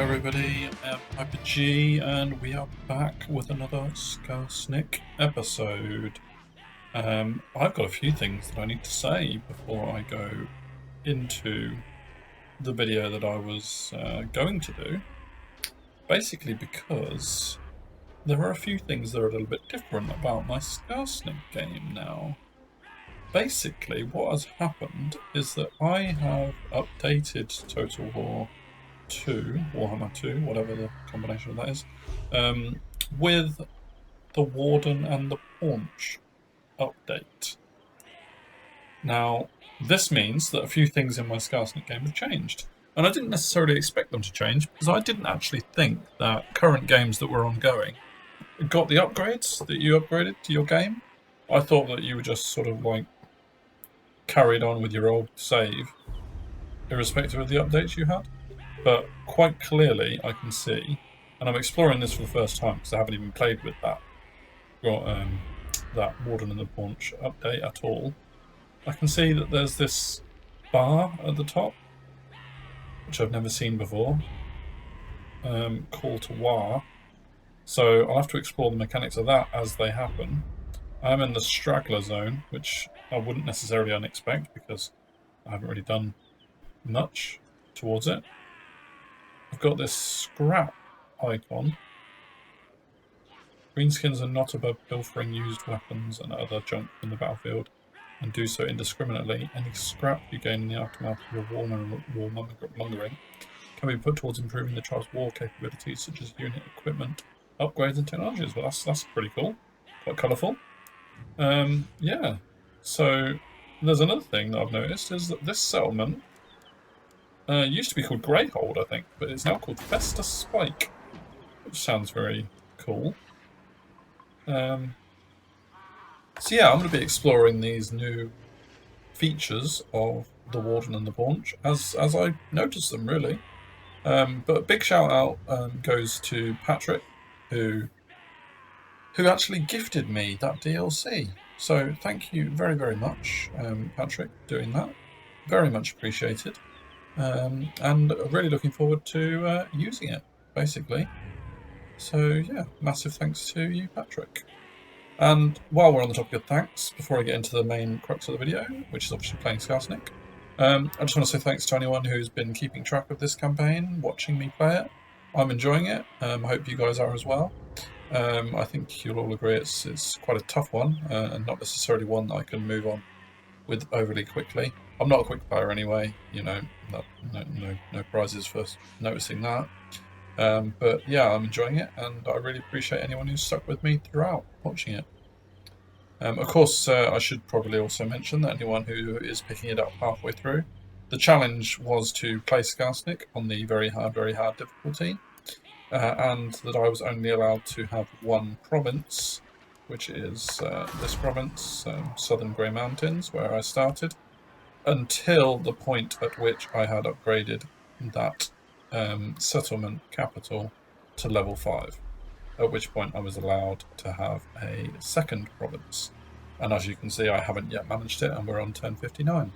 everybody, I'm PTG and we are back with another Skarsnik episode. I've got a few things that I need to say before I go into the video that I was going to do. Basically because there are a few things that are a little bit different about my Skarsnik game now. Basically, what has happened is that I have updated Total War 2, Warhammer 2, whatever the combination of that is, with the Warden and the Paunch update. Now, this means that a few things in my Skarsnik game have changed. And I didn't necessarily expect them to change, because I didn't actually think that current games that were ongoing got the upgrades that you upgraded to your game. I thought that you were just sort of like carried on with your old save, irrespective of the updates you had. But quite clearly I can see, and I'm exploring this for the first time because I haven't even played with that Warden and the Paunch update at all. I can see that there's this bar at the top, which I've never seen before, call to war. So I'll have to explore the mechanics of that as they happen. I'm in the straggler zone, which I wouldn't necessarily unexpect because I haven't really done much towards it. I've got this scrap icon. Greenskins are not above pilfering used weapons and other junk in the battlefield, and do so indiscriminately. Any scrap you gain in the aftermath of your warmongering can be put towards improving the tribe's war capabilities, such as unit equipment, upgrades, and technologies. Well, that's pretty cool. Quite colourful. Yeah. So there's another thing that I've noticed is that this settlement used to be called Greyhold, I think, but it's now called Festus Spike, which sounds very cool. So yeah, I'm going to be exploring these new features of the Warden and the Paunch as I notice them, really. But a big shout out goes to Patrick, who actually gifted me that DLC. So thank you very, very much, Patrick, doing that. Very much appreciated. And really looking forward to using it, basically. So yeah, massive thanks to you, Patrick. And while we're on the topic of thanks, before I get into the main crux of the video, which is obviously playing Skarsnik, I just want to say thanks to anyone who's been keeping track of this campaign, watching me play it. I'm enjoying it. I hope you guys are as well. I think you'll all agree it's quite a tough one, and not necessarily one that I can move on with overly quickly. I'm not a quick player anyway, you know, no prizes for noticing that. But yeah, I'm enjoying it, and I really appreciate anyone who's stuck with me throughout watching it. Of course, I should probably also mention that anyone who is picking it up halfway through, the challenge was to play Skarsnik on the very hard difficulty, and that I was only allowed to have one province, which is this province, Southern Grey Mountains, where I started, until the point at which I had upgraded that settlement capital to level 5, at which point I was allowed to have a second province. And as you can see, I haven't yet managed it, and we're on turn 59.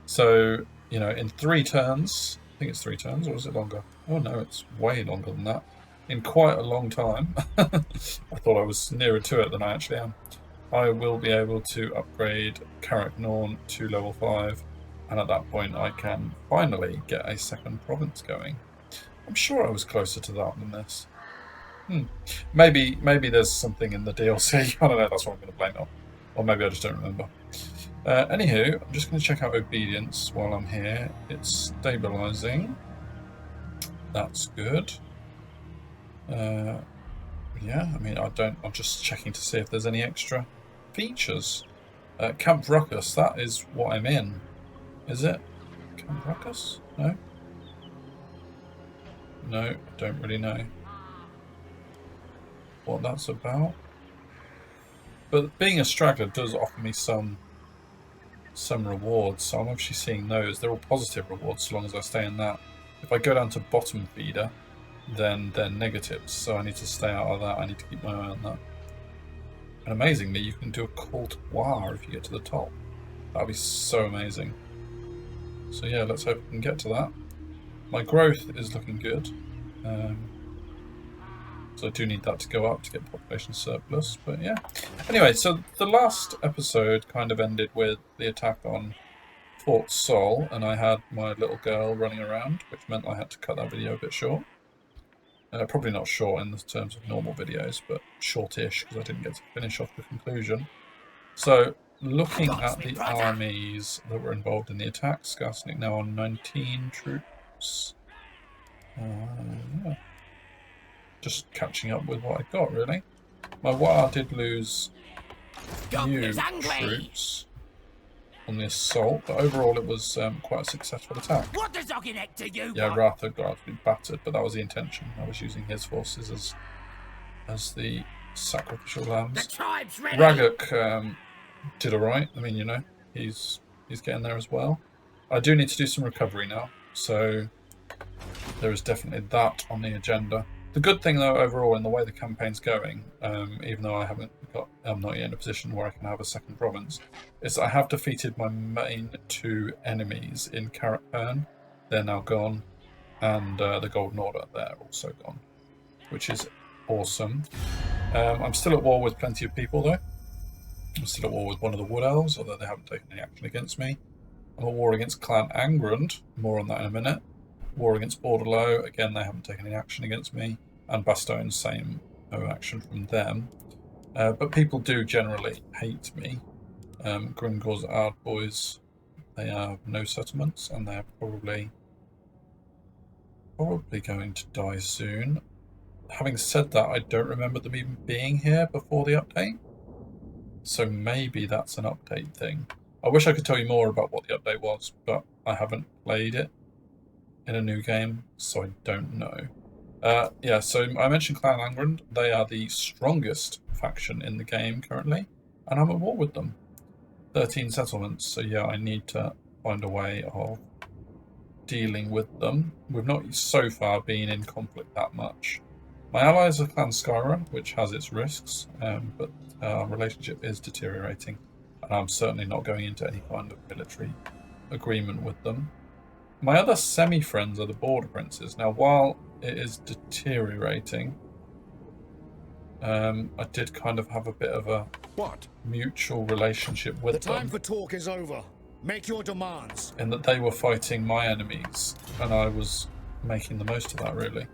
So, you know, in 3 turns, I think it's 3 turns, or is it longer? Oh no, it's way longer than that. In quite a long time, I thought I was nearer to it than I actually am, I will be able to upgrade Carricknorn to level 5, and at that point I can finally get a second province going. I'm sure I was closer to that than this. Maybe there's something in the DLC. I don't know, that's what I'm going to blame it on. Or maybe I just don't remember. Anywho, I'm just going to check out obedience while I'm here. It's stabilizing. That's good. Yeah, I mean, I'm just checking to see if there's any extra features. Camp Ruckus, that is what I'm in. Is it? Camp Ruckus? No? No, I don't really know what that's about. But being a straggler does offer me some rewards, so I'm actually seeing those. They're all positive rewards so long as I stay in that. If I go down to bottom feeder, then they're negatives, so I need to stay out of that. I need to keep my eye on that. And amazingly, you can do a call to war if you get to the top. That'd be so amazing. So yeah, let's hope we can get to that. My growth is looking good. So I do need that to go up to get population surplus, but yeah. Anyway, so the last episode kind of ended with the attack on Fort Sol, and I had my little girl running around, which meant I had to cut that video a bit short. Probably not short in the terms of normal videos, but shortish, because I didn't get to finish off the conclusion. So, looking at the armies that were involved in the attack, Skarsnik now on 19 troops. Yeah. Just catching up with what I got, really. My War did lose new troops on the assault, but overall it was quite a successful attack. What does Ogginek to you? Yeah, Ratha got to be battered, but that was the intention. I was using his forces as the sacrificial lambs. The tribe's ready. Raguk did alright. I mean, you know, he's getting there as well. I do need to do some recovery now, so there is definitely that on the agenda. The good thing, though, overall, in the way the campaign's going, even though I'm not yet in a position where I can have a second province, is I have defeated my main two enemies in Karakpan. They're now gone, and the Golden Order, they're also gone, which is awesome. I'm still at war with plenty of people, though. I'm still at war with one of the Wood Elves, although they haven't taken any action against me. I'm at war against Clan Angrand, more on that in a minute. War against Bordelot, again, they haven't taken any action against me. And Bastogne, same, no action from them. But people do generally hate me. Gringor's Ard boys, they have no settlements, and they're probably going to die soon. Having said that, I don't remember them even being here before the update. So maybe that's an update thing. I wish I could tell you more about what the update was, but I haven't played it in a new game, so I don't know. Yeah, so I mentioned Clan Angrand. They are the strongest faction in the game currently, and I'm at war with them. 13 settlements, so yeah, I need to find a way of dealing with them. We've not so far been in conflict that much. My allies are Clan Skyra, which has its risks, but our relationship is deteriorating, and I'm certainly not going into any kind of military agreement with them. My other semi-friends are the Border Princes. Now, while it is deteriorating, I did kind of have a bit of a mutual relationship with them. The time for talk is over. Make your demands. In that they were fighting my enemies, and I was making the most of that, really.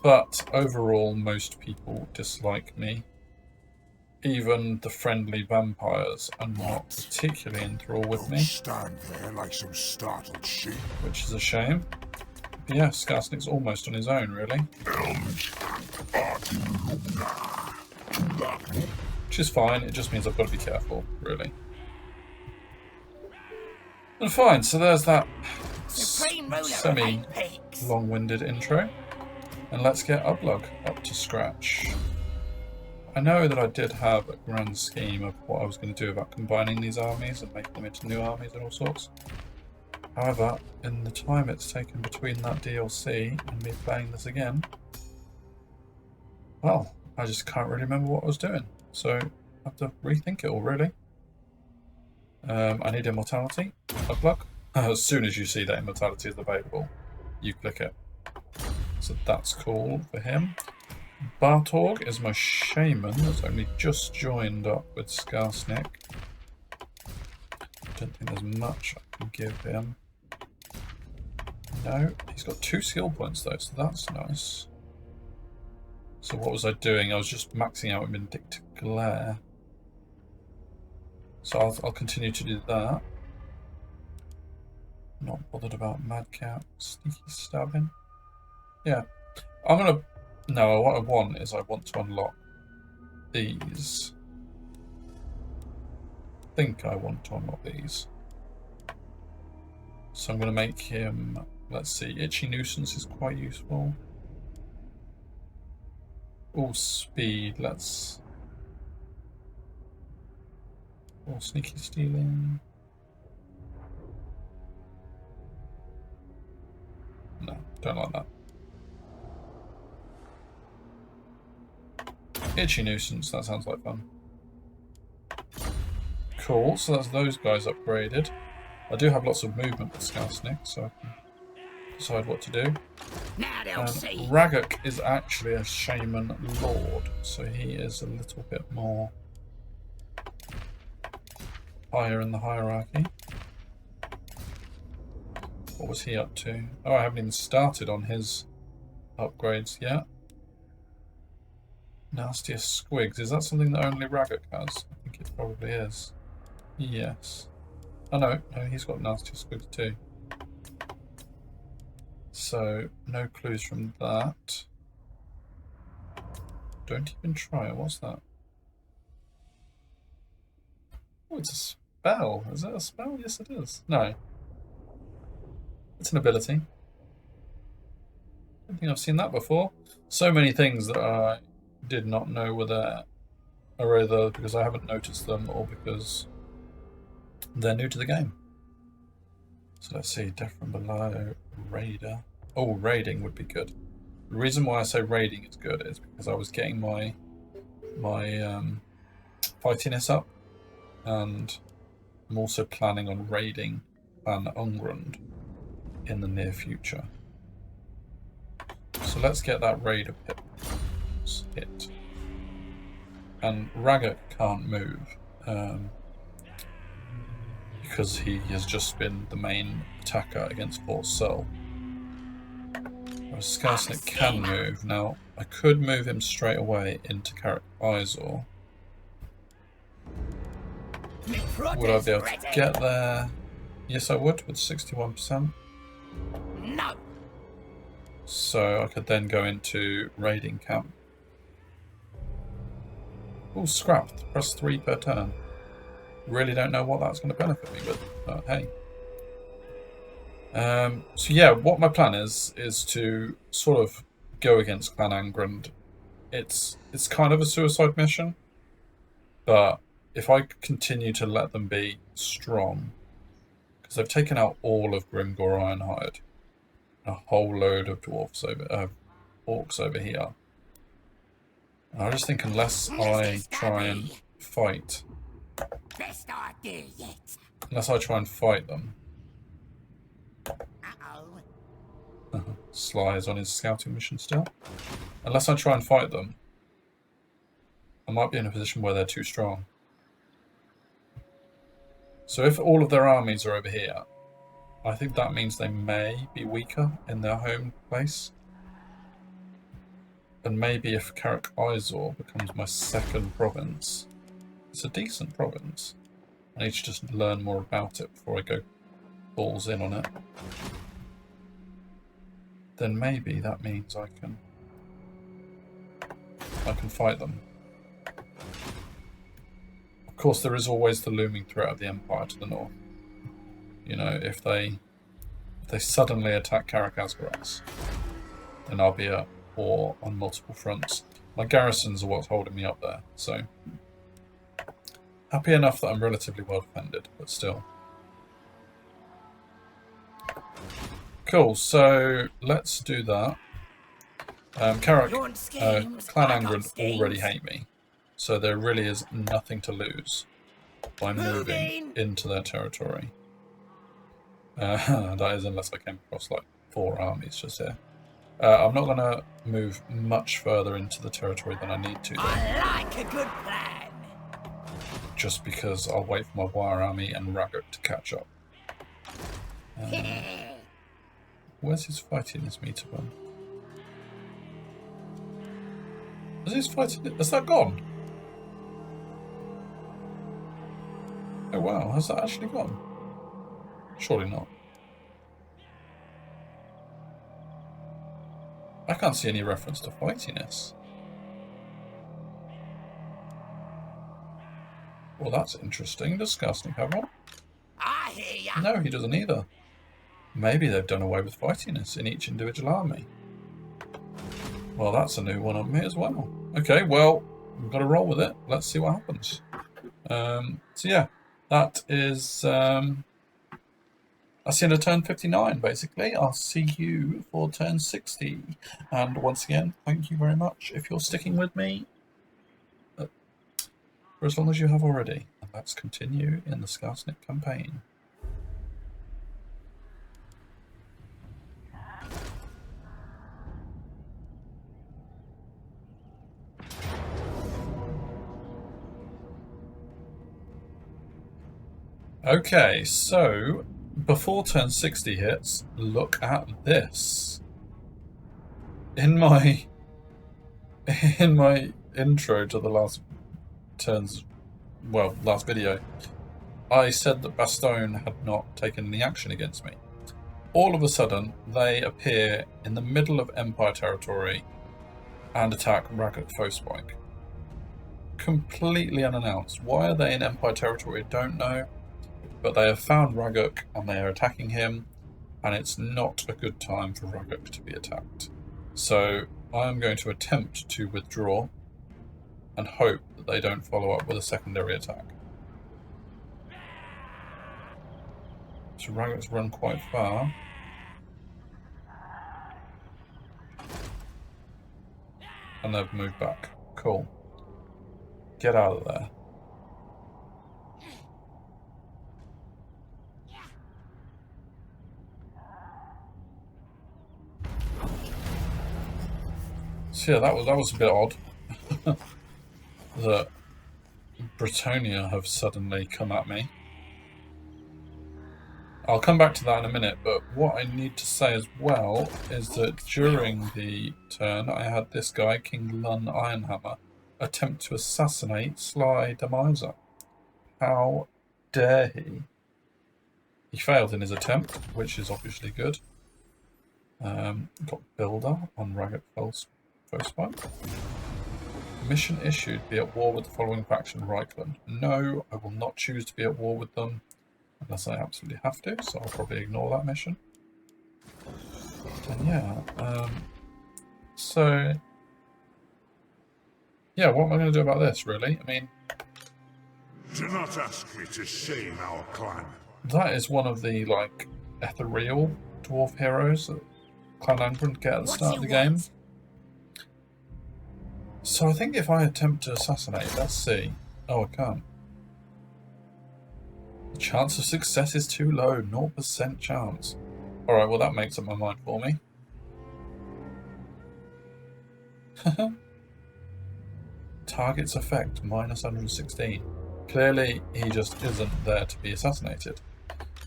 But overall, most people dislike me. Even the friendly vampires are not particularly enthralled with me. Stand there like some startled sheep. Which is a shame. But yeah, Skarsnik's almost on his own, really. Which is fine, it just means I've got to be careful, really. And fine, so there's that semi-long-winded intro. And let's get Ublug up to scratch. I know that I did have a grand scheme of what I was going to do about combining these armies and making them into new armies and all sorts. However, in the time it's taken between that DLC and me playing this again, well, I just can't really remember what I was doing. So I have to rethink it all, really. I need immortality. Ublug. As soon as you see that immortality is available, you click it. So that's cool for him. Bartorg is my shaman that's only just joined up with Skarsnik. Don't think there's much I can give him. No, he's got 2 skill points though, so that's nice. So what was I doing? I was just maxing out Vindictive Glare. So I'll continue to do that. Not bothered about Madcap, Sneaky Stabbing. Yeah, I'm gonna... No, what I want is I want to unlock these. I think I want to unlock these. So I'm going to make him, let's see, Itchy Nuisance is quite useful. All speed, let's... All Sneaky Stealing. No, don't like that. Itchy Nuisance, that sounds like fun. Cool, so that's those guys upgraded. I do have lots of movement with Skarsnik, so I can decide what to do. Now they'll see. Ragok is actually a shaman lord, so he is a little bit more higher in the hierarchy. What was he up to? Oh, I haven't even started on his upgrades yet. Nastiest squigs. Is that something that only Ragok has? I think it probably is. Yes. Oh no, he's got nastiest squigs too. So, no clues from that. Don't even try it. What's that? Oh, it's a spell. Is it a spell? Yes, it is. No. It's an ability. I don't think I've seen that before. So many things that I did not know were there are either because I haven't noticed them or because they're new to the game. So let's see. Death from below. Raider. Oh, raiding would be good. The reason why I say raiding is good is because I was getting my fightiness up, and I'm also planning on raiding Clan Ungrund in the near future. So let's get that raider pip hit. And Ragok can't move because he has just been the main attacker against Fort Seoul. Skarsnik can move. Now, I could move him straight away into Karak Izor. Would I be able to get there? Yes, I would, with 61%. No. So I could then go into raiding camp. Oh, scrapped. Press 3 per turn. Really don't know what that's going to benefit me with, but hey. So yeah, what my plan is to sort of go against Clan Angrund. It's kind of a suicide mission, but if I continue to let them be strong, because they've taken out all of Grimgor Ironhide, a whole load of orcs over here. And I just think unless I try and fight, Best idea yet. unless I try and fight them. Uh-oh. Sly is on his scouting mission still. Unless I try and fight them, I might be in a position where they're too strong. So if all of their armies are over here, I think that means they may be weaker in their home place. And maybe if Karak Izor becomes my second province, it's a decent province. I need to just learn more about it before I go balls in on it. Then maybe that means I can fight them. Of course, there is always the looming threat of the Empire to the north. You know, if they suddenly attack Karak Azgoras, then I'll be at war on multiple fronts. My garrisons are what's holding me up there, so happy enough that I'm relatively well defended, but still. Cool, so let's do that. Karak, Clan Angrund already hate me, so there really is nothing to lose by moving into their territory. That is unless I came across like 4 armies just here. I'm not going to move much further into the territory than I need to, though. I like a good plan. Just because I'll wait for my Wire Army and Ragok to catch up. Where's his fightiness meter one? Is his fighting? Has that gone? Oh wow, has that actually gone? Surely not. I can't see any reference to fightiness. Well, that's interesting. Does Skarsnik have one? I hear ya. No, he doesn't either. Maybe they've done away with fightiness in each individual army. Well, that's a new one on me as well. Okay, well, we've got to roll with it. Let's see what happens. So yeah, that is... that's the end of turn 59, basically. I'll see you for turn 60. And once again, thank you very much if you're sticking with me for as long as you have already. And let's continue in the Skarsnik campaign. Okay, so before turn 60 hits, look at this. In my intro to the last video, I said that Bastogne had not taken any action against me. All of a sudden, they appear in the middle of Empire territory and attack Ragged Foespike. Completely unannounced. Why are they in Empire territory? I don't know. But they have found Raguk and they are attacking him, and it's not a good time for Raguk to be attacked. So I am going to attempt to withdraw and hope that they don't follow up with a secondary attack. So Raguk's run quite far. And they've moved back. Cool. Get out of there. So yeah, that was a bit odd that Bretonnia have suddenly come at me. I'll come back to that in a minute, but what I need to say as well is that during the turn I had this guy, King Lun Ironhammer, attempt to assassinate Sly the Miser. How dare he? He failed in his attempt, which is obviously good. Got Builder on Ragged Foespike. Mission issued: be at war with the following faction, Reichland. No, I will not choose to be at war with them unless I absolutely have to, so I'll probably ignore that mission. And yeah, so yeah, what am I going to do about this, really? I mean, Do not ask me to shame our clan. that is one of the, like, ethereal dwarf heroes that Clan Angrand get at the start of the game. So I think if I attempt to assassinate, let's see. Oh, I can't. The chance of success is too low, 0% chance. Alright, well that makes up my mind for me. Target's effect, minus 116. Clearly, he just isn't there to be assassinated.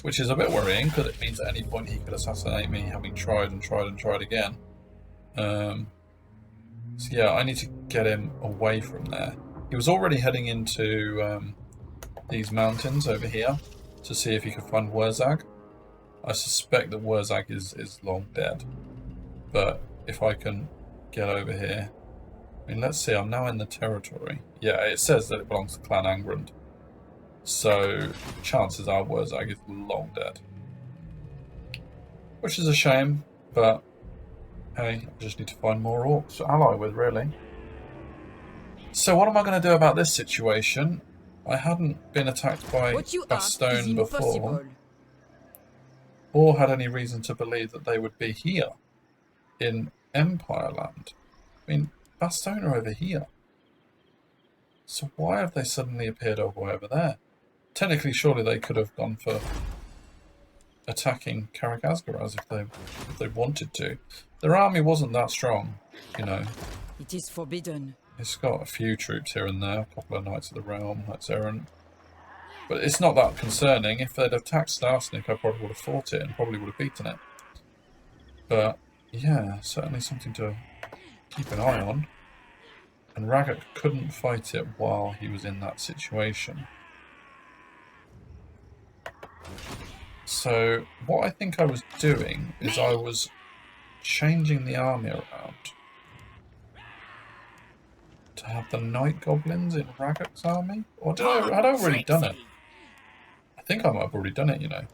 Which is a bit worrying, because it means at any point he could assassinate me, having tried and tried and tried again. So yeah, I need to get him away from there. He was already heading into these mountains over here to see if he could find Wurzag. I suspect that Wurzag is long dead. But if I can get over here... I mean, let's see, I'm now in the territory. Yeah, it says that it belongs to Clan Angrand. So, chances are Wurzag is long dead. Which is a shame, but hey, I just need to find more orcs to ally with, really. So what am I going to do about this situation? I hadn't been attacked by Bastogne before, or had any reason to believe that they would be here in Empire Land. I mean, Bastogne are over here. So why have they suddenly appeared over there? Technically, surely they could have gone for attacking Karak Asgaraz if they wanted to. Their army wasn't that strong, you know. It is forbidden. It's got a few troops here and there, a couple of Knights of the Realm, Knights Errant. But it's not that concerning. If they'd attacked Skarsnik, I probably would have fought it and probably would have beaten it. But yeah, certainly something to keep an eye on. And Raguk couldn't fight it while he was in that situation. So what I think I was doing is I was changing the army around to have the Night Goblins in Raguk's army. Or had I already done it? I think I might have already done it, you know.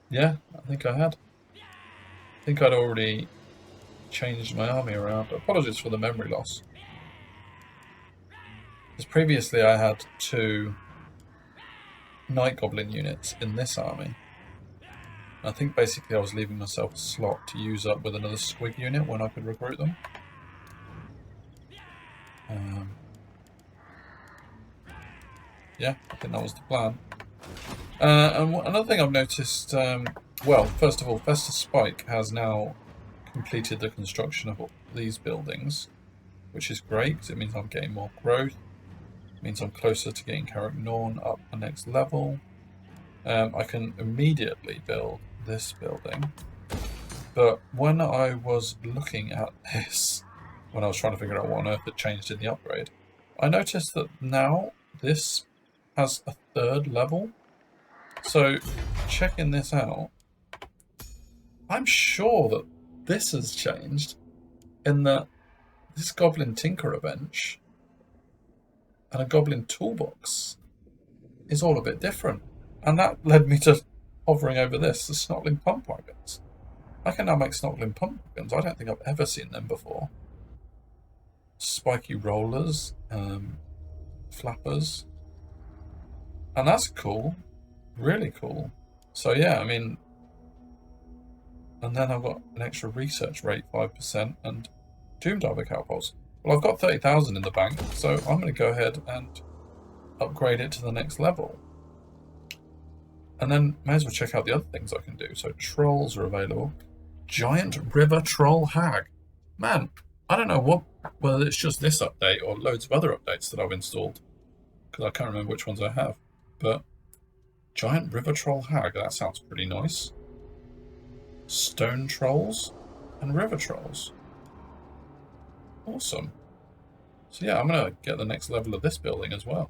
Yeah, I think I had. I think I'd already changed my army around. Apologies for the memory loss. Because previously I had 2 Night Goblin units in this army. I think basically I was leaving myself a slot to use up with another Squig unit when I could recruit them. Yeah, I think that was the plan. And another thing I've noticed, well, first of all, Festus Spike has now completed the construction of these buildings, which is great because it means I'm getting more growth. Means I'm closer to getting Carrick Norn up the next level. I can immediately build this building. But when I was looking at this, when I was trying to figure out what on earth had changed in the upgrade, I noticed that now this has a 3rd level. So, checking this out, I'm sure that this has changed in that this Goblin Tinkerer bench and a Goblin Toolbox is all a bit different. And that led me to hovering over this, the Snotling Pump Wagons. I can now make Snotling Pump Wagons. I don't think I've ever seen them before. Spiky rollers, flappers. And that's cool. Really cool. So yeah, I mean... And then I've got an extra research rate, 5%, and Doomdiver Cowpulse. Well, I've got 30,000 in the bank, so I'm going to go ahead and upgrade it to the next level. And then may as well check out the other things I can do. So trolls are available. Giant River Troll Hag. Man, I don't know whether it's just this update or loads of other updates that I've installed, because I can't remember which ones I have. But Giant River Troll Hag, that sounds pretty nice. Stone Trolls and River Trolls. Awesome. So yeah, I'm going to get the next level of this building as well.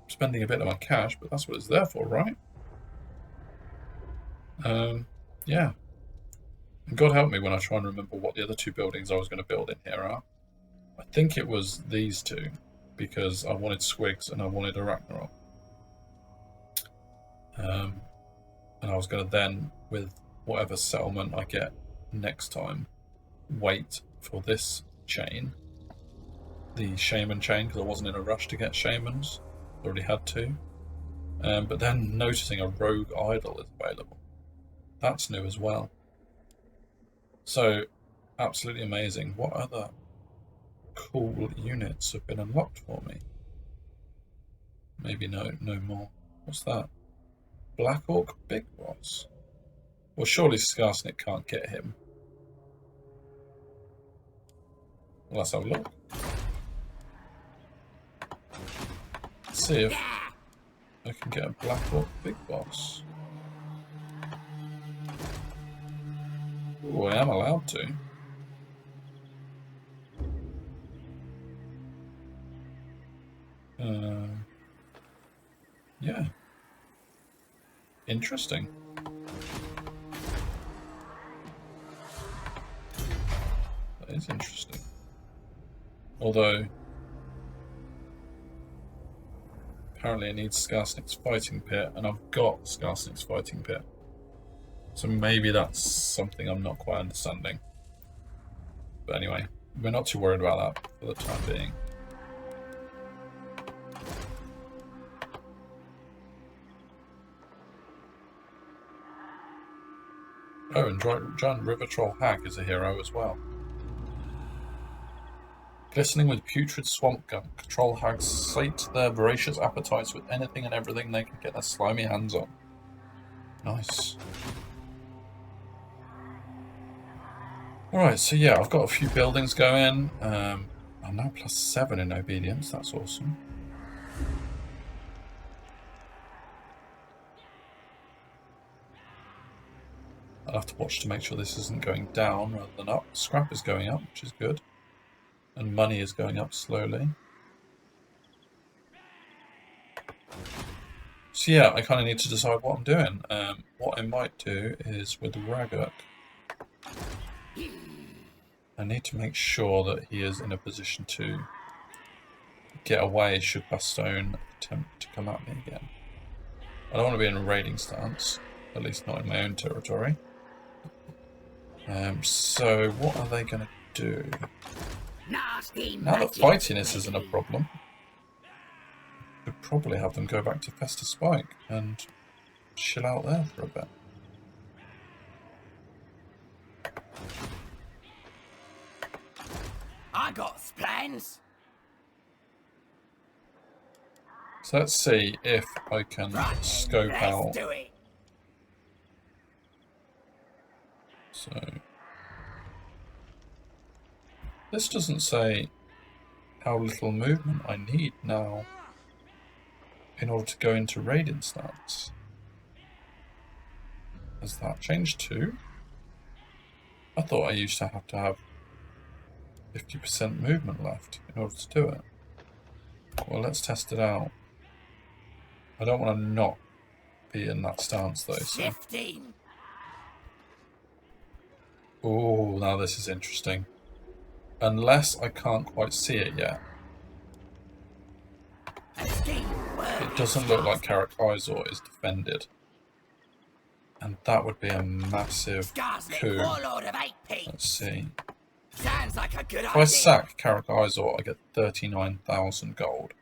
Spending a bit of my cash, but that's what it's there for, right? Yeah. And God help me when I try and remember what the other 2 buildings I was going to build in here are. I think it was these 2, because I wanted Squigs and I wanted a Ragnarok. And I was going to then, with whatever settlement I get next time, wait for this chain, the Shaman chain, because I wasn't in a rush to get Shamans. I already had 2. But then noticing a Rogue Idol is available. That's new as well. So, absolutely amazing. What other cool units have been unlocked for me? Maybe no more. What's that? Black Orc Big Boss. Well, surely Skarsnik can't get him. Well, let's have a look. Let's see if I can get a Black Orc Big Boss. Oh, I am allowed to. Yeah. Interesting. That is interesting. Although, apparently it needs Skarsnik's Fighting Pit, and I've got Skarsnik's Fighting Pit. So maybe that's something I'm not quite understanding. But anyway, we're not too worried about that for the time being. Oh, and Giant River Troll Hag is a hero as well. Glistening with putrid swamp gunk, troll hags sate their voracious appetites with anything and everything they can get their slimy hands on. Nice. Alright, so yeah, I've got a few buildings going. I'm now +7 in obedience, that's awesome. I'll have to watch to make sure this isn't going down rather than up. Scrap is going up, which is good. And money is going up slowly. So yeah, I kind of need to decide what I'm doing. What I might do is with Raggurk, I need to make sure that he is in a position to get away should Bastone attempt to come at me again. I don't want to be in a raiding stance, at least not in my own territory. So what are they going to do? Now that fightiness isn't a problem, could probably have them go back to Festa Spike and chill out there for a bit. I got plans. So let's see if I can scope out. Do it. So this doesn't say how little movement I need now in order to go into raiding stance. Has that changed too? I thought I used to have 50% movement left in order to do it. Well, let's test it out. I don't want to not be in that stance though. So. 15. Oh, now this is interesting. Unless I can't quite see it yet. It doesn't look like Karak-Izor is defended. And that would be a massive coup. Let's see. Sounds like a good If I sack Karak-Izor, I get 39,000 gold.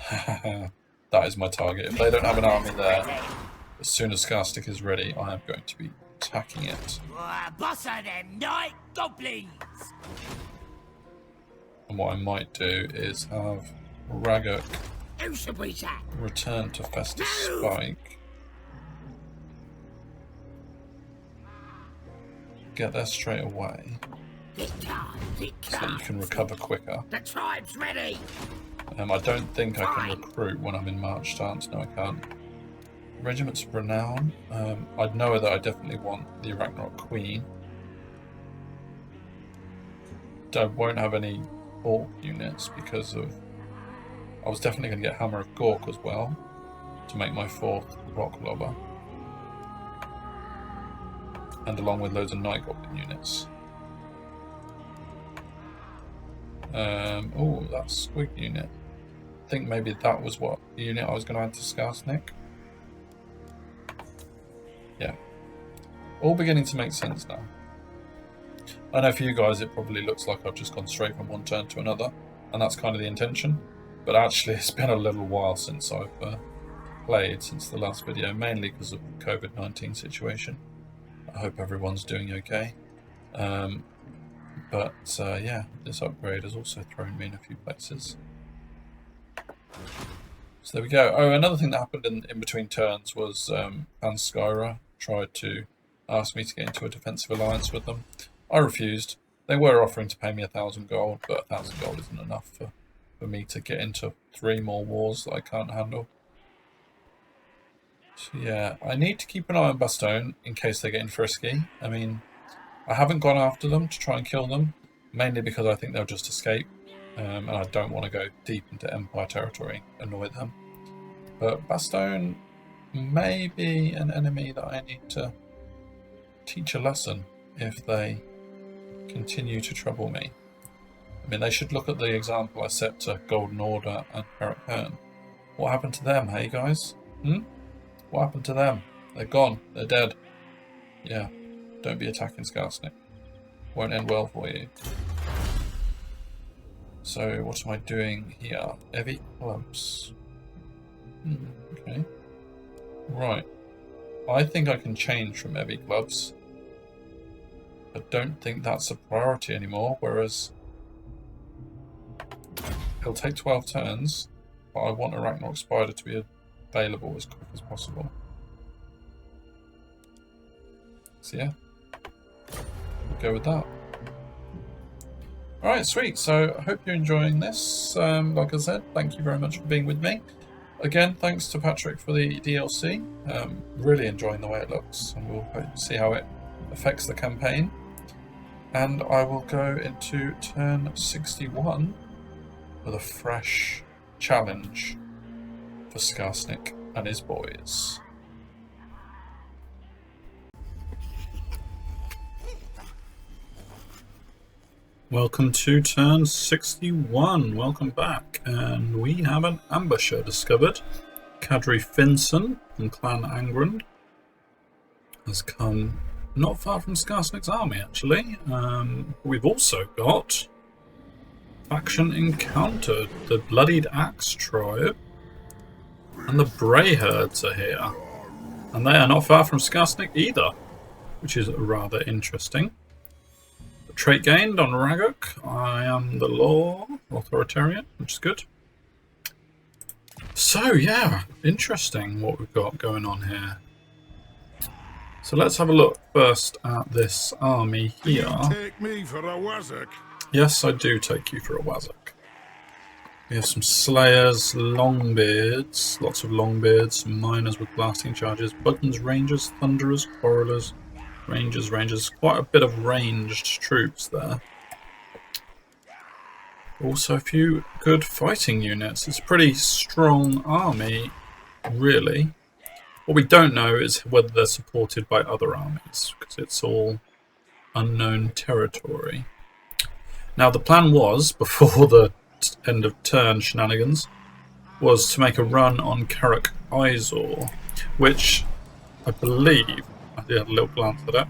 That is my target. If they don't have an army there, as soon as Skarsnik is ready, I am going to be attacking it. Boss of them night goblins. And what I might do is have Ragok Who should we sack? return to Festus Spike. Get there straight away. This time, So that you can recover quicker. the tribe's ready. I don't think I can recruit when I'm in March stance. No, I can't. Regiments of Renown. I'd know that I definitely want the Ragnarok Queen. I won't have any Orc units because of... I was definitely going to get Hammer of Gork as well to make my 4th Rock Lobber. And along with loads of Night Goblin units. Oh, that Squig unit. I think maybe that was what unit I was going to add to Skarsnik. Yeah. All beginning to make sense now. I know for you guys it probably looks like I've just gone straight from one turn to another, and that's kind of the intention. But actually it's been a little while since I've played, since the last video, mainly because of the COVID-19 situation. I hope everyone's doing okay. But yeah, this upgrade has also thrown me in a few places. So there we go. Oh, another thing that happened in between turns was Skyra tried to ask me to get into a defensive alliance with them. I refused. They were offering to pay me 1,000 gold, but 1,000 gold isn't enough for me to get into 3 more wars that I can't handle. So yeah, I need to keep an eye on Bastogne in case they get in frisky. I mean, I haven't gone after them to try and kill them, mainly because I think they'll just escape. And I don't want to go deep into Empire territory, annoy them. But Bastogne may be an enemy that I need to teach a lesson if they continue to trouble me. I mean, they should look at the example I set to Golden Order and Karak-Hearn. What happened to them, hey guys? What happened to them? They're gone. They're dead. Yeah, don't be attacking Skarsnik. Won't end well for you. So, what am I doing here? Heavy clubs. Okay. Right. I think I can change from heavy clubs. I don't think that's a priority anymore, whereas it'll take 12 turns, but I want a Ragnarok Spider to be available as quick as possible. So yeah, we'll go with that. Alright, sweet. So I hope you're enjoying this. Like I said, thank you very much for being with me. Again, thanks to Patrick for the DLC. Really enjoying the way it looks, and we'll see how it affects the campaign. And I will go into turn 61 with a fresh challenge for Skarsnik and his boys. Welcome to turn 61, welcome back, and we have an ambusher discovered. Kadri Finson from Clan Angrand has come not far from Skarsnik's army actually. We've also got faction encountered, the Bloodied Axe tribe, and the Bray herds are here, and they are not far from Skarsnik either, which is rather interesting. Trait gained on Ragok. I am the law authoritarian, which is good. So yeah, interesting what we've got going on here. So let's have a look first at this army here. You take me for a wazzock. Yes, I do take you for a wazzock. We have some Slayers, Longbeards, lots of Longbeards, some Miners with blasting charges, Buttons, Rangers, Thunderers, Quarrelers, Rangers. Quite a bit of ranged troops there. Also a few good fighting units. It's a pretty strong army, really. What we don't know is whether they're supported by other armies, because it's all unknown territory. Now the plan was, before the end of turn shenanigans, was to make a run on Carrick Izor, which I believe, I did have a little glance at it,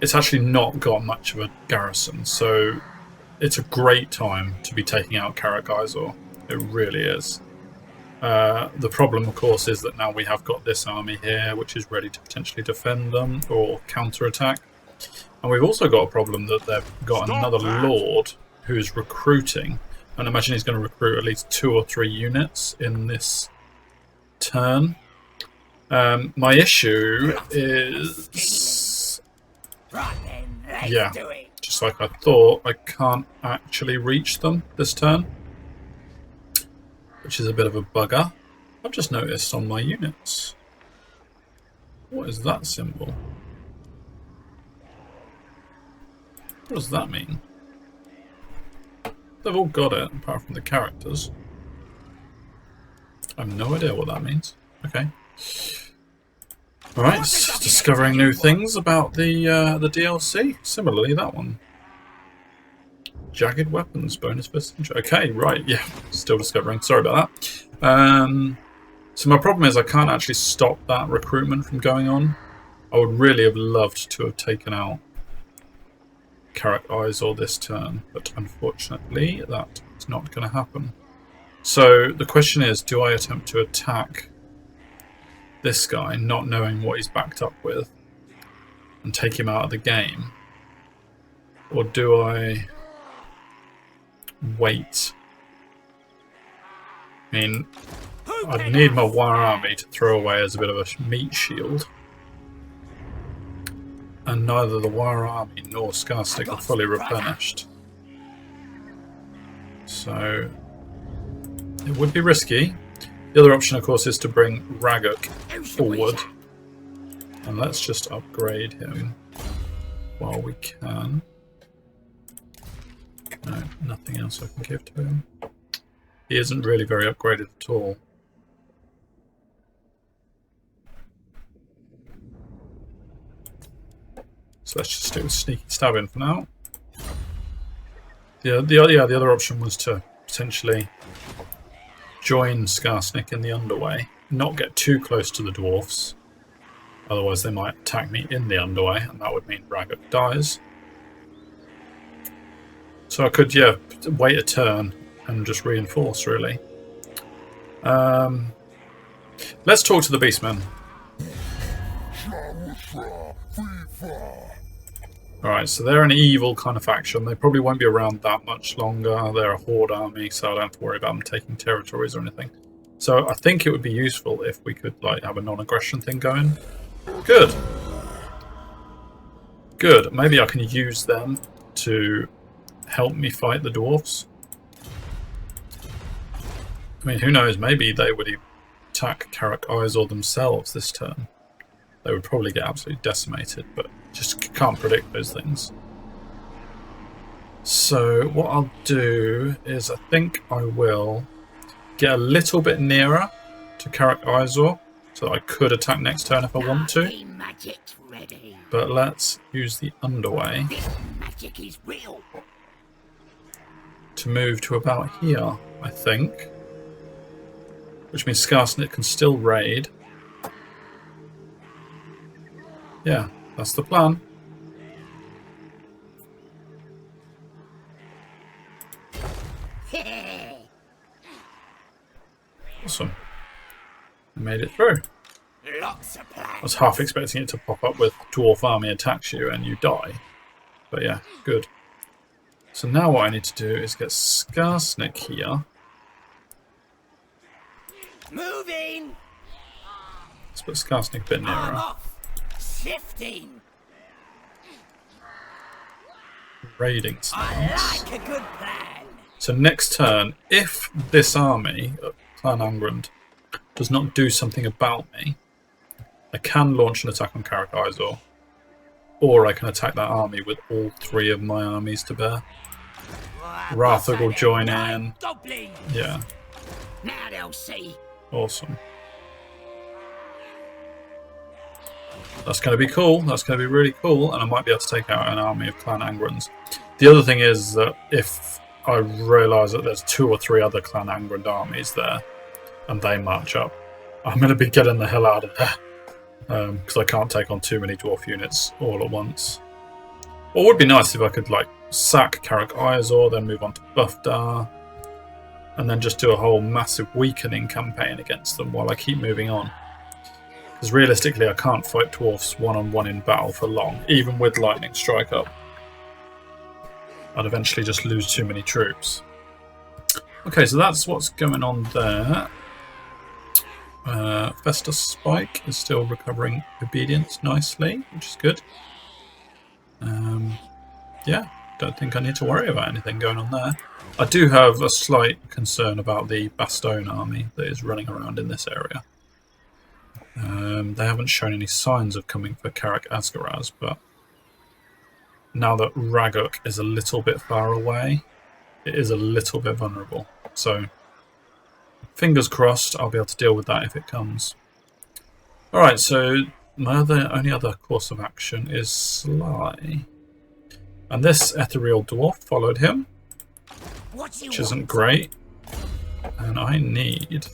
it's actually not got much of a garrison, so it's a great time to be taking out Carrick Izor. It really is. The problem, of course, is that now we have got this army here, which is ready to potentially defend them or counter-attack. And we've also got a problem that they've got another lord who's recruiting. And I imagine he's going to recruit at least 2 or 3 units in this turn. My issue is... Right then, let's yeah, do it. just like I thought, I can't actually reach them this turn, which is a bit of a bugger. I've just noticed on my units. What is that symbol? What does that mean? They've all got it, apart from the characters. I have no idea what that means. Okay. Alright, discovering new things about the DLC. Similarly, that one. Jagged weapons, bonus fist. Okay, right, yeah, still discovering. Sorry about that. So my problem is I can't actually stop that recruitment from going on. I would really have loved to have taken out Carrick Izor this turn, but unfortunately that is not going to happen. So the question is, do I attempt to attack this guy, not knowing what he's backed up with, and take him out of the game? Or do I wait? I mean, I'd need my War Army to throw away as a bit of a meat shield. And neither the War Army nor Skarsnik are fully replenished. So it would be risky. The other option, of course, is to bring Ragok forward. And let's just upgrade him while we can. No, nothing else I can give to him. He isn't really very upgraded at all. So let's just do sneaky stabbing for now. The other option was to potentially join Skarsnik in the underway, not get too close to the dwarfs, otherwise they might attack me in the underway, and that would mean Ragok dies. So I could, yeah, wait a turn and just reinforce, really. Let's talk to the beastmen. Alright, so they're an evil kind of faction. They probably won't be around that much longer. They're a horde army, so I don't have to worry about them taking territories or anything. So I think it would be useful if we could like have a non-aggression thing going. Good. Good. Maybe I can use them to help me fight the dwarfs. I mean, who knows? Maybe they would attack Carrick Izor themselves this turn. They would probably get absolutely decimated, but just can't predict those things. So what I'll do is I think I will get a little bit nearer to Carrick Izor, so that I could attack next turn if I want to. Magic's ready. But let's use the underway This magic is real. to move to about here, I think. Which means Skarsnik can still raid. Yeah, that's the plan. Awesome. Made it through. Lots of plans. I was half expecting it to pop up with Dwarf Army attacks you and you die. But yeah, good. So now what I need to do is get Skarsnik here. Moving. Let's put Skarsnik a bit I'm nearer. off. Shifting. Raiding I stance. like a good plan. So next turn, if this army, Clan Angrand, does not do something about me, I can launch an attack on Karak Izor, or I can attack that army with all 3 of my armies to bear. Rathug will join in. Yeah. Now they'll see. Awesome. That's going to be cool. That's going to be really cool, and I might be able to take out an army of Clan Angrands. The other thing is that if I realise that there's 2 or 3 other Clan Angrand armies there, and they march up, I'm going to be getting the hell out of there, because I can't take on too many dwarf units all at once. What would be nice if I could like sack Karak Izor, then move on to Buffdar, and then just do a whole massive weakening campaign against them while I keep moving on. Because realistically, I can't fight dwarfs one-on-one in battle for long, even with Lightning Strike up. I'd eventually just lose too many troops. Okay, so that's what's going on there. Festus Spike is still recovering obedience nicely, which is good. Yeah, don't think I need to worry about anything going on there. I do have a slight concern about the Bastogne army that is running around in this area. They haven't shown any signs of coming for Karak Asgaraz, but now that Raguk is a little bit far away, it is a little bit vulnerable. So, fingers crossed, I'll be able to deal with that if it comes. Alright, so my only other course of action is Sly. And this ethereal dwarf followed him, which isn't great. And I need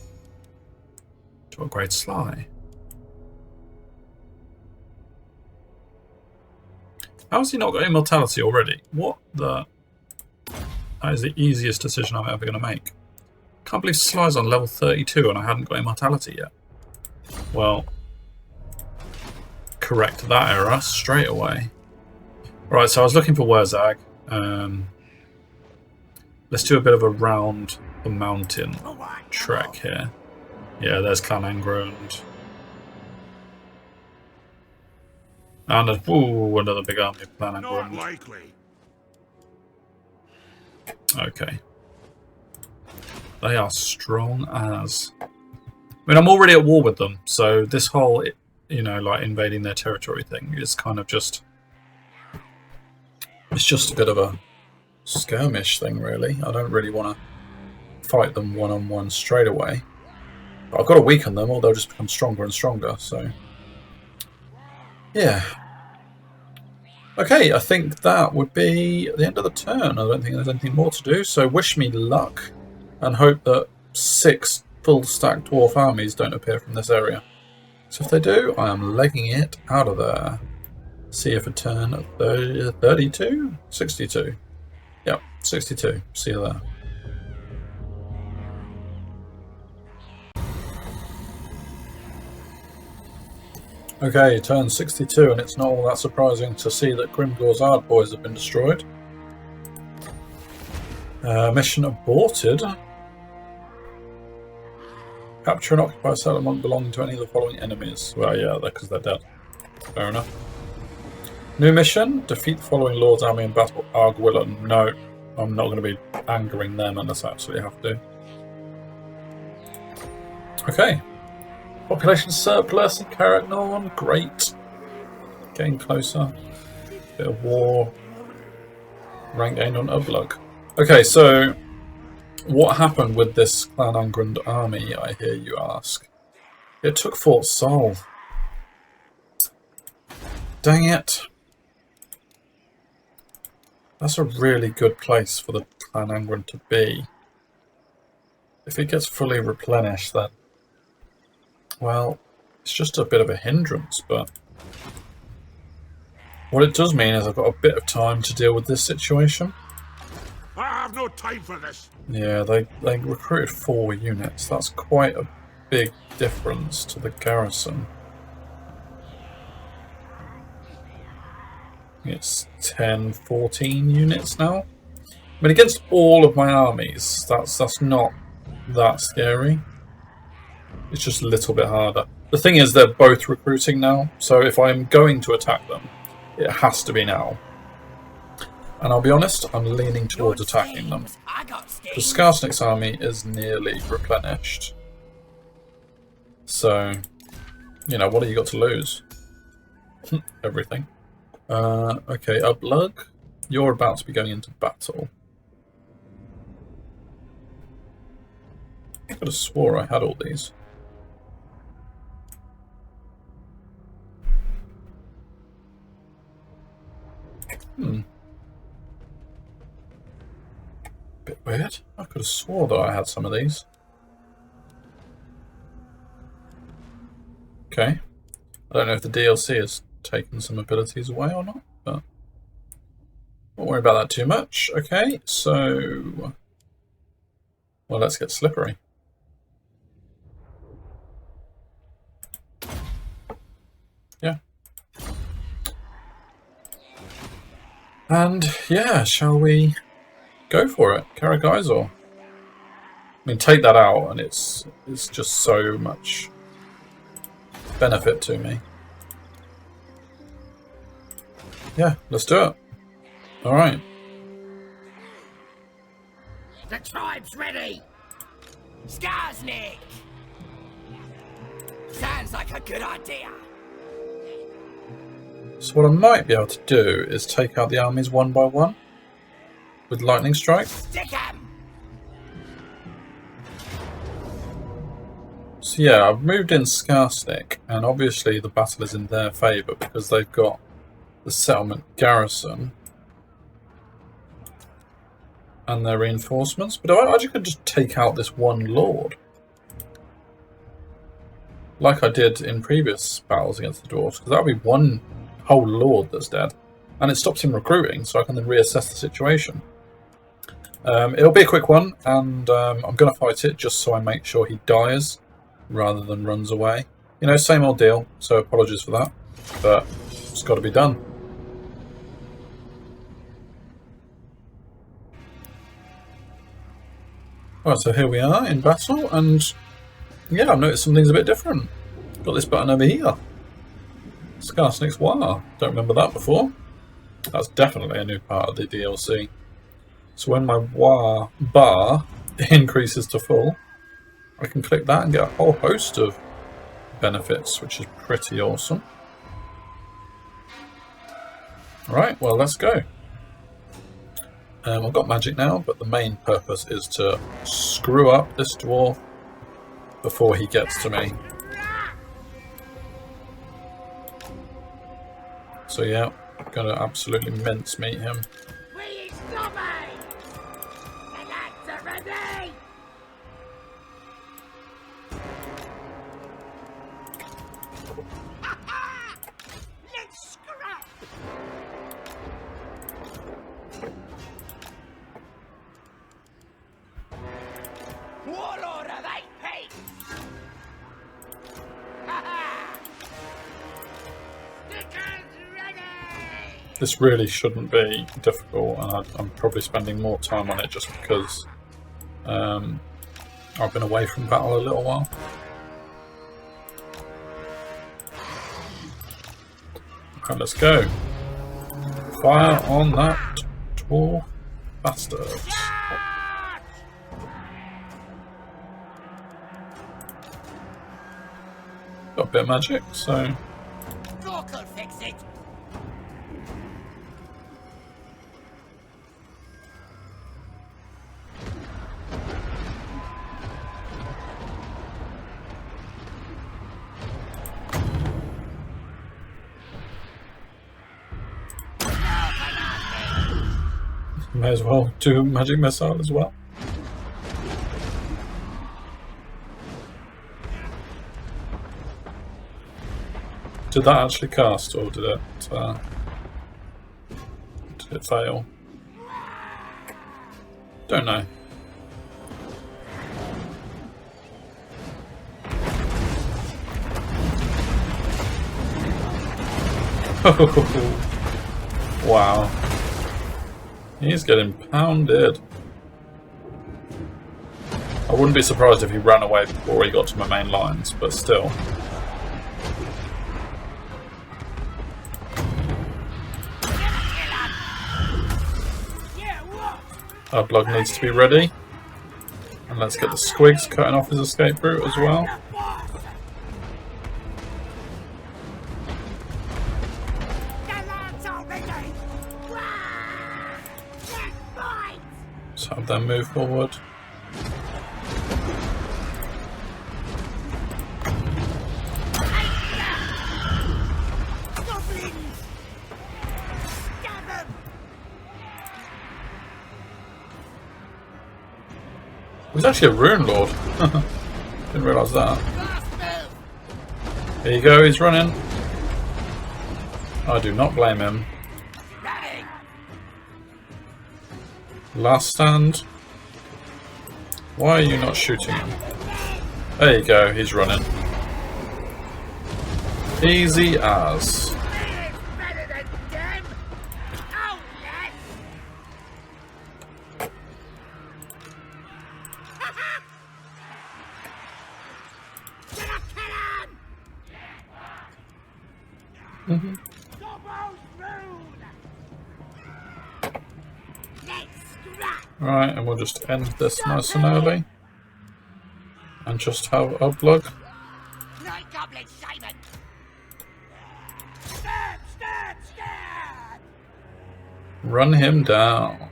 to upgrade Sly. How has he not got immortality already? What the... That is the easiest decision I'm ever going to make. Can't believe Sly's on level 32 and I hadn't got immortality yet. Well, correct that error straight away. Right, so I was looking for Wurzag. Let's do a bit of a round the mountain trek here. Yeah, there's Clan Angrand. And another big army of Clan Not Angrand. likely. Okay. They are strong as... I mean, I'm already at war with them, so this whole, you know, like invading their territory thing is kind of just... It's just a bit of a skirmish thing, really. I don't really want to fight them one-on-one straight away. But I've got to weaken them, or they'll just become stronger and stronger, so... Yeah. Okay, I think that would be the end of the turn. I don't think there's anything more to do, so wish me luck, and hope that 6 full-stack dwarf armies don't appear from this area. So if they do, I am legging it out of there. See you for turn 32? 62. Yep, 62. See you there. Okay, turn 62, and it's not all that surprising to see that Grimgor's Ardboys have been destroyed. Mission aborted. Capture and occupy a settlement belonging to any of the following enemies. Well, yeah, because they're dead. Fair enough. New mission, defeat the following Lord's army in battle. Arguillan. No, I'm not going to be angering them unless I absolutely have to. Okay. Population surplus in Caragnorn. Great. Getting closer. Bit of war. Rank gained on Ublug. Okay, so what happened with this Clan Angrand army, I hear you ask? It took Fort Sol. Dang it. That's a really good place for the Clan Angrand to be. If it gets fully replenished, then... Well, it's just a bit of a hindrance, but... What it does mean is I've got a bit of time to deal with this situation. I have no time for this. Yeah, they recruited 4 units. That's quite a big difference to the garrison. It's 10, 14 units now. I mean, against all of my armies, that's not that scary. It's just a little bit harder. The thing is, they're both recruiting now, so if I'm going to attack them, it has to be now. And I'll be honest, I'm leaning towards attacking them. I got The stings. Skarsnik's army is nearly replenished. So, you know, what have you got to lose? Everything. Okay, Uplug, you're about to be going into battle. I could have swore I had all these. Bit weird. I could have swore that I had some of these. Okay. I don't know if the DLC has taken some abilities away or not, but won't worry about that too much. Okay, so... well, let's get slippery. Yeah. And, yeah, shall we go for it? Karagaiser. I mean, take that out and it's just so much benefit to me. Yeah, let's do it. Alright. The tribe's ready. Skarsnik. Sounds like a good idea. So what I might be able to do is take out the armies one by one with lightning strike. Stick 'em. So yeah, I've moved in Skarsnik, and obviously the battle is in their favour because they've got the settlement garrison and their reinforcements. But I actually could just take out this one lord, like I did in previous battles against the dwarves, because that would be one whole lord that's dead, and it stops him recruiting, so I can then reassess the situation. It'll be a quick one, and I'm going to fight it just so I make sure he dies rather than runs away. You know, same old deal, so apologies for that, but it's got to be done. Alright, so here we are in battle, and yeah, I've noticed some things a bit different. Got this button over here. Skarsnik's War. Don't remember that before. That's definitely a new part of the DLC. So when my War bar increases to full, I can click that and get a whole host of benefits, which is pretty awesome. Right, well, let's go. I've got magic now, but the main purpose is to screw up this dwarf before he gets to me. So yeah, I'm going to absolutely mincemeat him. Will you stop me? The lads are ready. Let's scrap. What order they paid? This really shouldn't be difficult, and I'm probably spending more time on it just because I've been away from battle a little while. Okay, let's go. Fire on that dwarf bastard. Got a bit of magic, so Gork will fix it. may as well do magic missile as well. Did that actually cast, or did it fail? Don't know. Wow. He's getting pounded. I wouldn't be surprised if he ran away before he got to my main lines, but still. Our blood needs to be ready. And let's get the squigs cutting off his escape route as well. Let's have them move forward. He's actually a Rune Lord. Didn't realise that. Here you go, he's running. I do not blame him. Last stand. Why are you not shooting him? There you go, he's running. Easy as. Right, and we'll just end this nice and early. And just have a plug. Run him down.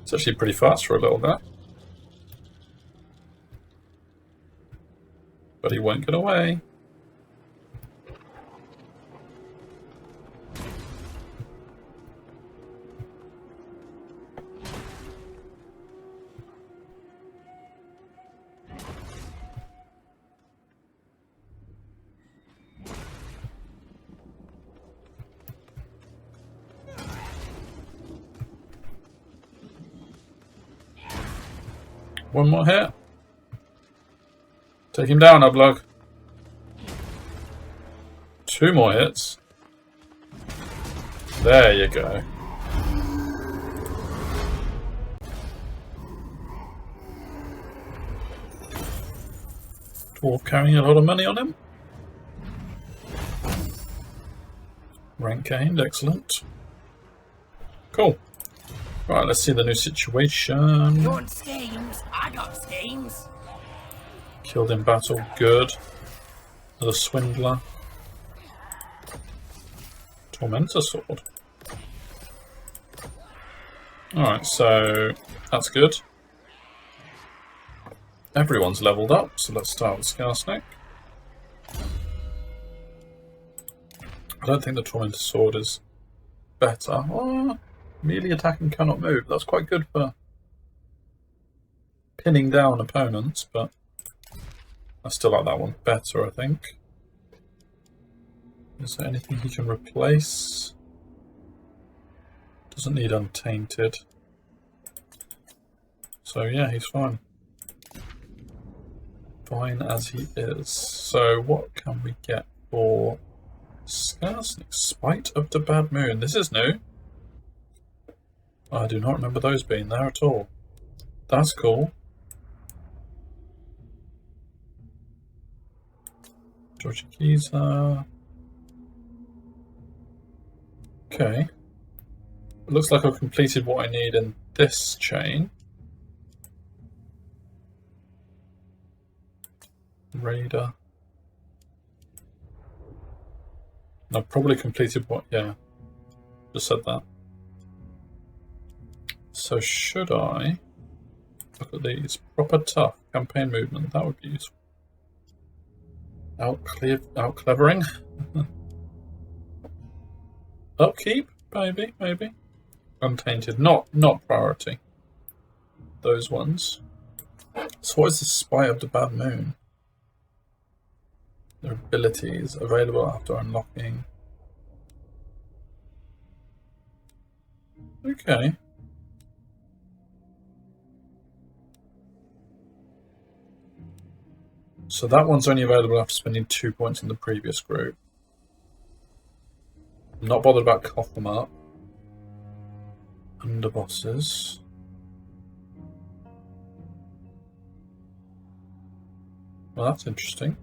It's actually pretty fast for a little bit. But he won't get away. One more hit. Take him down, Ublug. 2 more hits. There you go. Dwarf carrying a lot of money on him. Rank gained, excellent. Cool. Right, let's see the new situation. You want schemes? I got schemes. Killed in battle, good. Another swindler. Tormentor sword. Alright, so that's good. Everyone's leveled up, so let's start with Skarsnik. I don't think the Tormentor sword is better. Oh, melee attacking cannot move. That's quite good for pinning down opponents, but I still like that one better, I think. Is there anything he can replace? Doesn't need Untainted. So yeah, he's fine. Fine as he is. So what can we get for Skarsnik? Spite of the Bad Moon. This is new. I do not remember those being there at all. That's cool. Georgia Keezer. Okay. It looks like I've completed what I need in this chain. Raider. And I've probably completed what, yeah. Just said that. So should I look at these? Proper tough campaign movement, that would be useful. Out-clevering. Upkeep, maybe. Untainted, not priority. Those ones. So what is the Spite of the Bad Moon? Their abilities available after unlocking. Okay. So that one's only available after spending 2 points in the previous group. I'm not bothered about cough them up. Underbosses. Well, that's interesting.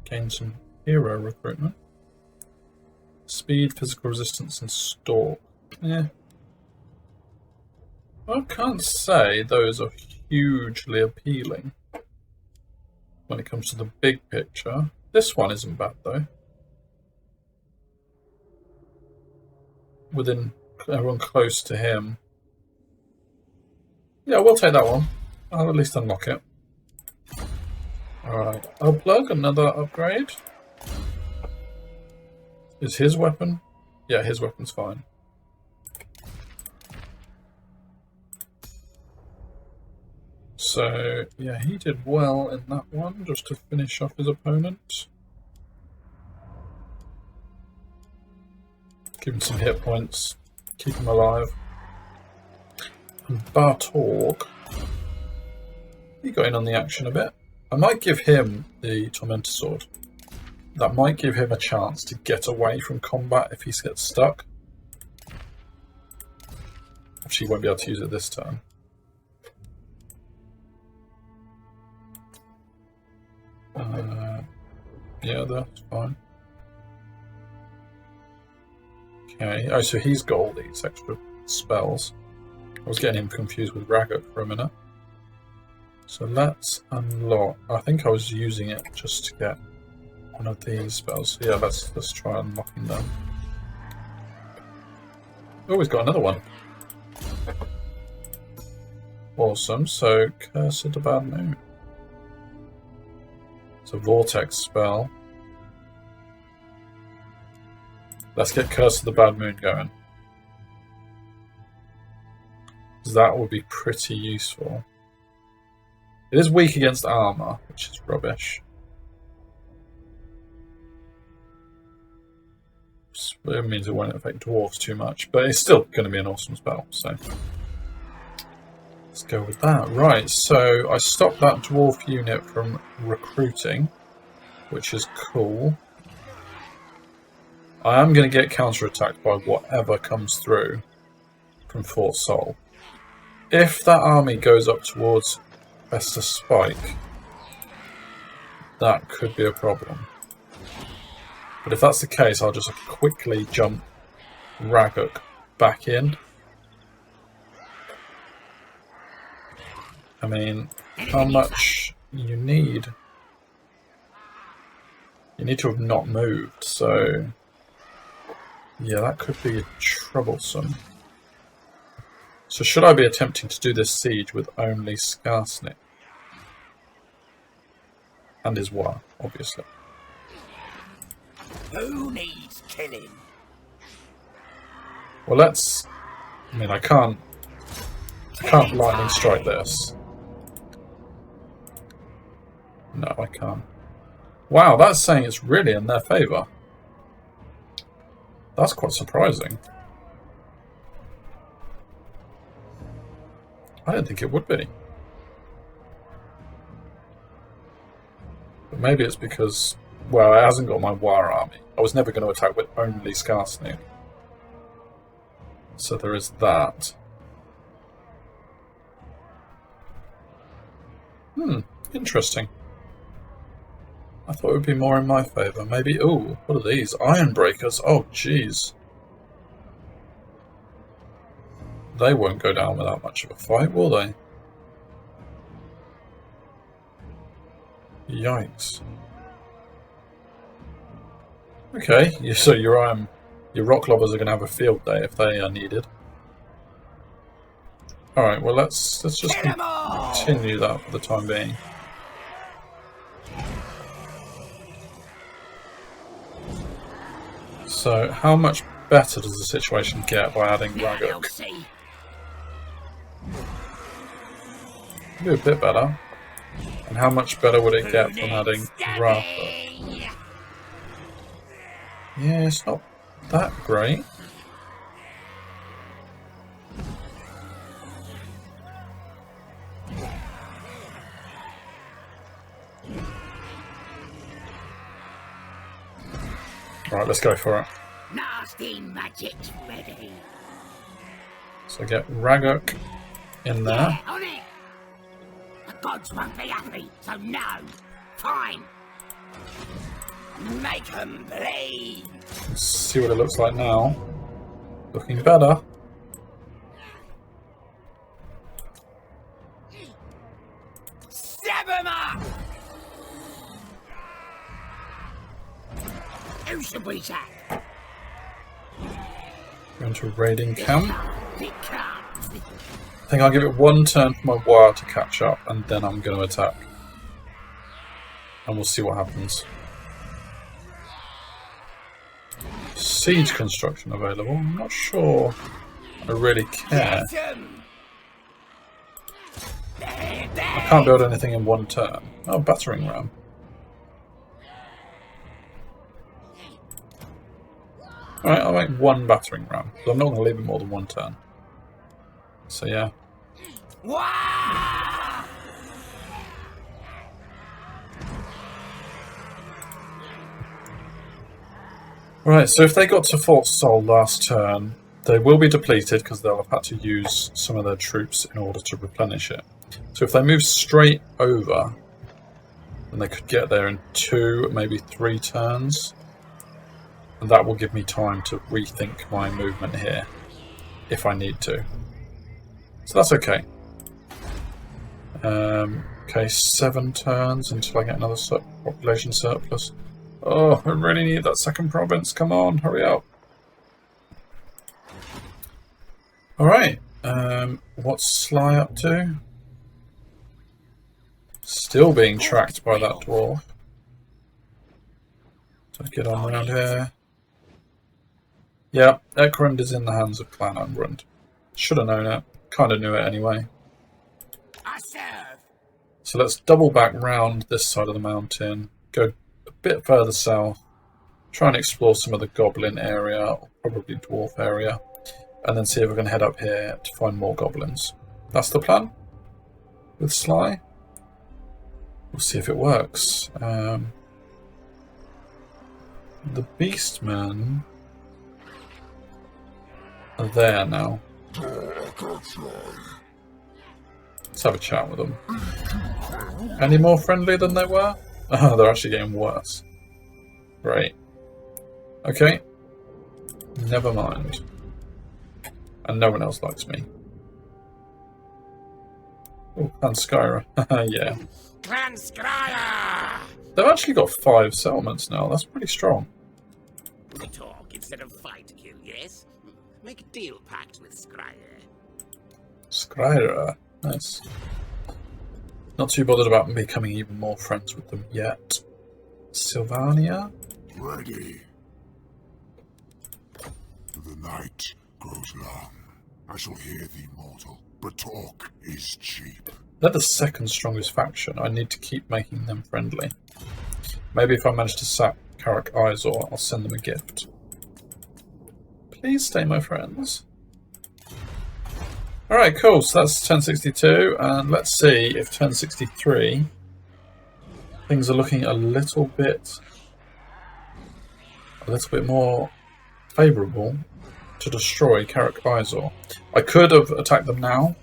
Gain some hero recruitment. Speed, physical resistance, and stalk. Yeah. I can't say those are hugely appealing when it comes to the big picture. This one isn't bad though. Within everyone close to him. Yeah, we'll take that one. I'll at least unlock it. Alright, Unplug, another upgrade. Is his weapon? Yeah, his weapon's fine. So, yeah, he did well in that one, just to finish off his opponent. Give him some hit points, keep him alive. And Bartorg, he got in on the action a bit. I might give him the Tormentor Sword. That might give him a chance to get away from combat if he gets stuck. Actually, he won't be able to use it this turn. Yeah, that's fine. Okay, oh, so he's got all these extra spells. I was getting him confused with Ragged for a minute. So let's unlock. I think I was using it just to get one of these spells. Yeah, let's try unlocking them. Oh, we've got another one. Awesome. So Curse of the Bad Moon. It's a vortex spell. Let's get Curse of the Bad Moon going. That would be pretty useful. It is weak against armor, which is rubbish. It means it won't affect dwarves too much, but it's still going to be an awesome spell, so let's go with that. Right, so I stopped that dwarf unit from recruiting, which is cool. I am going to get counter-attacked by whatever comes through from Fort Sol. If that army goes up towards Vesta Spike, that could be a problem. But if that's the case, I'll just quickly jump Raguk back in. I mean, how much you need? You need to have not moved, so yeah, that could be troublesome. So should I be attempting to do this siege with only Skarsnik? And his war, obviously. Who needs killing? Well, let's... I mean, I can't lightning strike this. No, I can't. Wow, that's saying it's really in their favour. That's quite surprising. I don't think it would be. But maybe it's because, well, it hasn't got my war army. I was never going to attack with only Skarsnik. So there is that. Interesting. I thought it would be more in my favour. Maybe, ooh, what are these? Iron Breakers? Oh, jeez. They won't go down without much of a fight, will they? Yikes. Okay, so your rock lobbers are going to have a field day if they are needed. Alright, well let's just continue that for the time being. So, how much better does the situation get by adding Raguk? Maybe a bit better. And how much better would it get from adding Ratha? Yeah, it's not that great. Alright, let's go for it. Nasty magic's ready. So get Raguk in there. On it. gods won't be happy, so no. Fine. Make them bleed. Let's see what it looks like now. Looking better. Stab them up! Who should we attack? Going to a raiding camp. It comes. I think I'll give it one turn for my wire to catch up, and then I'm going to attack. And we'll see what happens. Siege construction available. I'm not sure I really care. I can't build anything in one turn. Oh, battering ram. Alright, I'll make one battering ram. So I'm not going to leave it more than one turn. So yeah. Right, so if they got to Fort Sol last turn, they will be depleted because they'll have had to use some of their troops in order to replenish it. So if they move straight over, then they could get there in 2, maybe 3 turns. And that will give me time to rethink my movement here, if I need to. So that's okay. Okay, 7 turns until I get another population surplus. Oh, I really need that second province. Come on, hurry up. Alright, what's Sly up to? Still being tracked by that dwarf. So get on around here. Yeah, Ekrund is in the hands of Clan Ungrund. Should have known it. Kind of knew it anyway. So let's double back round this side of the mountain. Go a bit further south. Try and explore some of the goblin area, or probably dwarf area. And then see if we can head up here to find more goblins. That's the plan with Sly. We'll see if it works. The Beastmen are there now. Let's have a chat with them. Any more friendly than they were? Oh, they're actually getting worse. Great. Okay. Never mind. And no one else likes me. Oh, and Skyra. Yeah. Clan Skryre! They've actually got 5 settlements now. That's pretty strong. We talk instead of fight, kill, yes? Make a deal pact with Skryre. Skyra. Nice. Not too bothered about becoming even more friends with them yet. Sylvania? Ready. The night grows long. I shall hear thee, mortal, but talk is cheap. They're the second strongest faction. I need to keep making them friendly. Maybe if I manage to sack Karak Izor, I'll send them a gift. Please stay my friends. Alright, cool. So that's turn 62, and let's see if turn 63 things are looking a little bit more favourable to destroy Karak Izor. I could have attacked them now,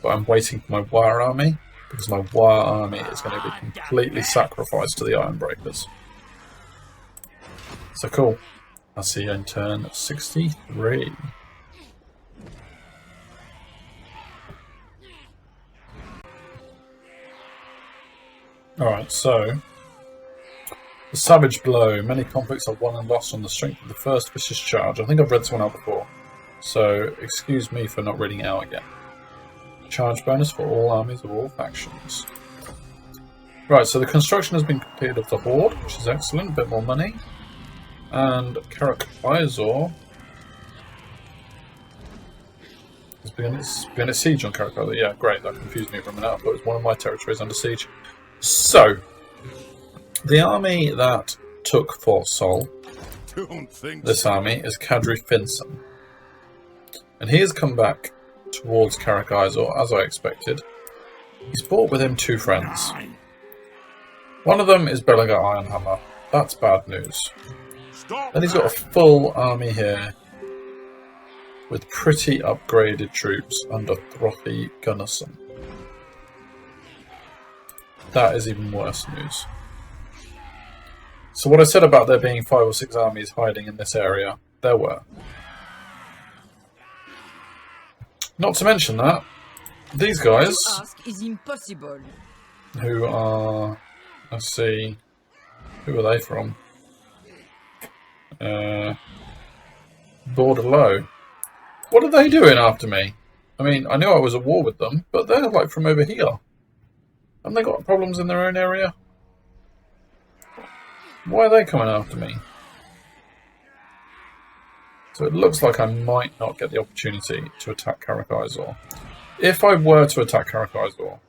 but I'm waiting for my wire army, because my wire army is going to be completely sacrificed to the Ironbreakers. So cool. I'll see you in turn 63. Alright, so the Savage Blow. Many conflicts are won and lost on the strength of the first vicious charge. I think I've read this one out before, so excuse me for not reading it out again. Charge bonus for all armies of all factions. Right, so the construction has been completed of the Horde, which is excellent, a bit more money. And Karak Izor has begun its siege on Karak Izor. Yeah, great, that confused me for a minute. I thought it was one of my territories under siege. So, the army that took Fort Sol, this army, is Kadri Finson. And he has come back towards Karak Izor, as I expected. He's brought with him 2 friends. One of them is Belagar Ironhammer. That's bad news. Then he's got a full army here with pretty upgraded troops under Throthy Gunnarsson. that is even worse news. So what I said about there being 5 or 6 armies hiding in this area, there were. Not to mention that these guys, To ask is impossible. who are, let's see, who are they from? Border Low. What are they doing after me? I mean, I knew I was at war with them, but they're like from over here. Haven't they got problems in their own area? Why are they coming after me? So it looks like I might not get the opportunity to attack Karakazor. If I were to attack Karakazor,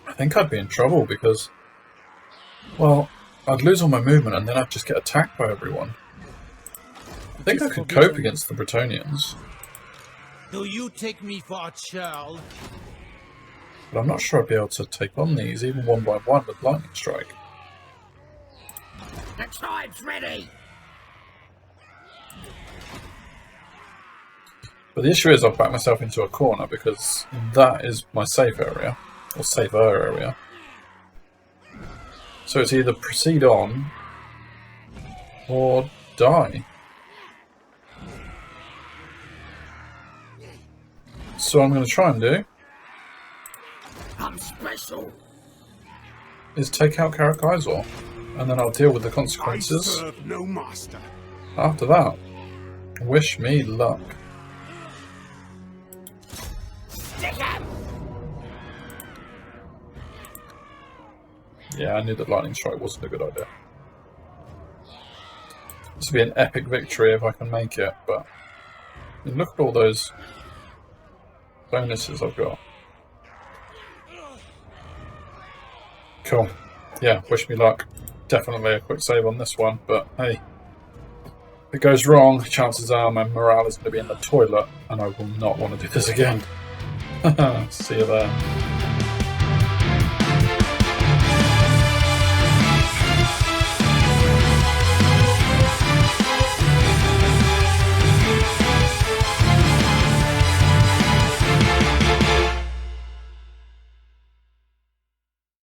I think I'd be in trouble because, well, I'd lose all my movement and then I'd just get attacked by everyone. I think I could cope against the Bretonnians. Do you take me for a child? But I'm not sure I'd be able to take on these, even one by one, with Lightning Strike. The tribe's ready. But the issue is I've backed myself into a corner because that is my safe area, or safer area. So it's either proceed on, or die. So what I'm going to try and do I'm special. is take out Karakazor, and then I'll deal with the I consequences serve no master. after that. Wish me luck. Stick him. Yeah, I knew that Lightning Strike wasn't a good idea. This will be an epic victory if I can make it, but I mean, look at all those bonuses I've got. Cool. Yeah, wish me luck. Definitely a quick save on this one, but hey, if it goes wrong, chances are my morale is going to be in the toilet, and I will not want to do this again. See you there.